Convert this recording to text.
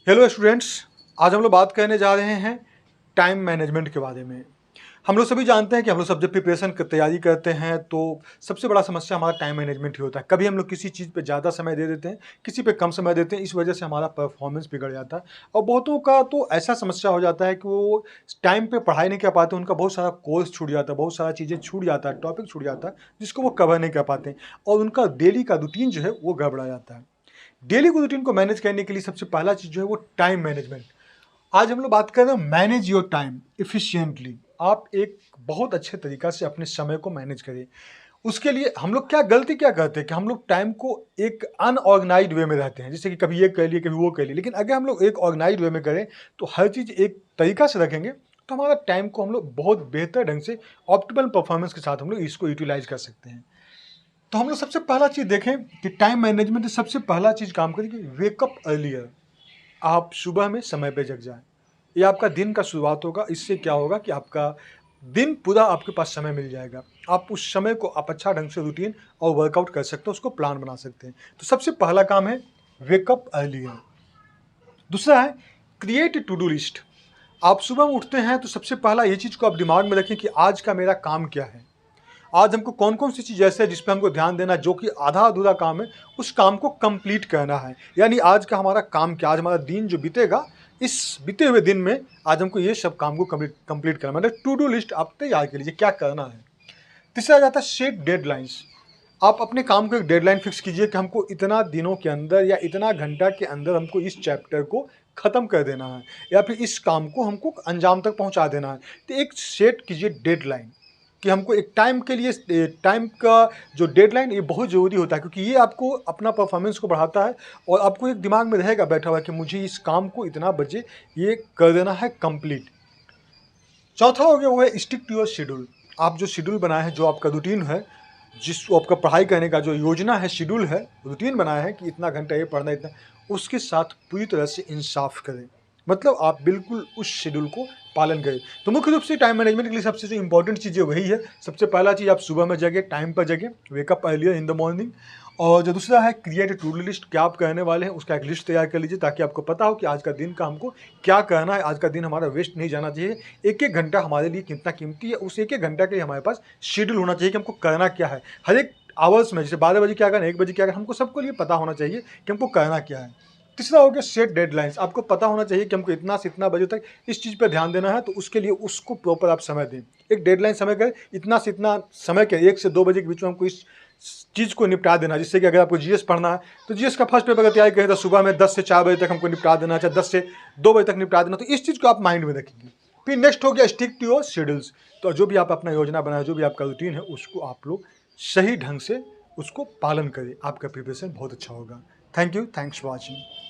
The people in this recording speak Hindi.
हेलो स्टूडेंट्स, आज हम लोग बात करने जा रहे हैं टाइम मैनेजमेंट के बारे में। हम लोग सभी जानते हैं कि हम लोग जब प्रिपरेशन की तैयारी करते हैं तो सबसे बड़ा समस्या हमारा टाइम मैनेजमेंट ही होता है। कभी हम लोग किसी चीज़ पे ज़्यादा समय दे देते हैं, किसी पे कम समय देते हैं, इस वजह से हमारा परफॉर्मेंस बिगड़ जाता है। और बहुतों का तो ऐसा समस्या हो जाता है कि वो टाइम पे पढ़ाई नहीं कर पाते, उनका बहुत सारा कोर्स छूट जाता है, बहुत सारा चीज़ें छूट जाता है, टॉपिक छूट जाता है जिसको वो कवर नहीं कर पाते और उनका डेली का रूटीन जो है वो गड़बड़ा जाता है। डेली को रूटीन को मैनेज करने के लिए सबसे पहला चीज़ जो है वो टाइम मैनेजमेंट। आज हम लोग बात कर रहे हैं मैनेज योर टाइम इफिशिएंटली। आप एक बहुत अच्छे तरीका से अपने समय को मैनेज करिए। उसके लिए हम लोग गलती क्या करते हैं कि हम लोग टाइम को एक अनऑर्गेनाइज्ड वे में रहते हैं, जैसे कि कभी ये कर लिए कभी वो कर लिए। लेकिन अगर हम लोग एक ऑर्गेनाइज्ड वे में करें तो हर चीज़ एक तरीका से रखेंगे तो हमारा टाइम को हम लोग बहुत बेहतर ढंग से ऑप्टिमल परफॉर्मेंस के साथ हम लोग इसको यूटिलाइज कर सकते हैं। तो हम लोग सबसे पहला चीज़ देखें कि टाइम मैनेजमेंट में सबसे पहला चीज़ काम करें कि वेकअप अर्लियर। आप सुबह में समय पे जग जाएं। ये आपका दिन का शुरुआत होगा। इससे क्या होगा कि आपका दिन पूरा आपके पास समय मिल जाएगा। आप उस समय को आप अच्छा ढंग से रूटीन और वर्कआउट कर सकते हो, उसको प्लान बना सकते हैं। तो सबसे पहला काम है वेकअप अर्लियर। दूसरा है क्रिएट टू डू लिस्ट। आप सुबह में उठते हैं तो सबसे पहला ये चीज़ को आप दिमाग में रखें कि आज का मेरा काम क्या है। आज हमको कौन कौन सी चीज़ ऐसे है जिस पे हमको ध्यान देना है, जो कि आधा अधूरा काम है, उस काम को कंप्लीट करना है। यानी आज का हमारा काम क्या, आज हमारा दिन जो बीतेगा, इस बीते हुए दिन में आज हमको ये सब काम को कंप्लीट करना, मतलब टू डू लिस्ट आप तैयार कर लीजिए क्या करना है। तीसरा आ जाता है सेट डेडलाइंस। आप अपने काम को एक डेडलाइन फिक्स कीजिए कि हमको इतना दिनों के अंदर या इतना घंटा के अंदर हमको इस चैप्टर को ख़त्म कर देना है या फिर इस काम को हमको अंजाम तक पहुंचा देना है। तो एक सेट कीजिए डेडलाइन कि हमको एक टाइम के लिए, टाइम का जो डेडलाइन ये बहुत ज़रूरी होता है, क्योंकि ये आपको अपना परफॉर्मेंस को बढ़ाता है और आपको एक दिमाग में रहेगा बैठा हुआ कि मुझे इस काम को इतना बजे ये कर देना है कंप्लीट। चौथा हो गया वो है स्टिक टू योर शेड्यूल। आप जो शेड्यूल बनाए हैं, जो आपका रूटीन है, जिस आपका पढ़ाई करने का जो योजना है, शेड्यूल है, रूटीन बनाया है कि इतना घंटा ये पढ़ना, इतना, उसके साथ पूरी तरह से इंसाफ करें। मतलब आप बिल्कुल उस शेड्यूल को पालन करें। तो मुख्य रूप से टाइम मैनेजमेंट के लिए सबसे जो इंपॉर्टेंट चीज़ें वही है। सबसे पहला चीज़, आप सुबह में जगें, टाइम पर जगें, wake up earlier in the morning. और जो दूसरा है क्रिएट टू डू लिस्ट, क्या आप करने वाले हैं उसका एक लिस्ट तैयार कर लीजिए ताकि आपको पता हो कि आज का दिन का हमको क्या करना है। आज का दिन हमारा वेस्ट नहीं जाना चाहिए। एक एक घंटा हमारे लिए कितना कीमती है, उस एक एक घंटा के लिए हमारे पास शेड्यूल होना चाहिए कि हमको करना क्या है। हर एक आवर्स में, जैसे 12 बजे क्या करना है, 1 बजे क्या करना है, हमको सबको लिए पता होना चाहिए कि हमको करना क्या है। तीसरा हो गया सेट डेडलाइंस। आपको पता होना चाहिए कि हमको इतना से इतना बजे तक इस चीज़ पर ध्यान देना है, तो उसके लिए उसको प्रॉपर आप समय दें। एक डेडलाइन समय करें, इतना से इतना समय के 1 से 2 बजे के बीच में हमको इस चीज़ को निपटा देना। जिससे कि अगर आपको जीएस पढ़ना है तो जीएस का फर्स्ट पेपर अगर तैयारी करें तो सुबह में 10 से 4 बजे तक हमको निपटा देना, चाहे 10 से 2 बजे तक निपटा देना। तो इस चीज़ को आप माइंड में रखेंगे। फिर नेक्स्ट हो गया स्टिक टू योर शेड्यूल्स। तो जो भी आप अपना योजना बनाए, जो भी आपका रूटीन है, उसको आप लोग सही ढंग से उसको पालन करें। आपका प्रिपरेशन बहुत अच्छा होगा। Thank you, thanks for watching.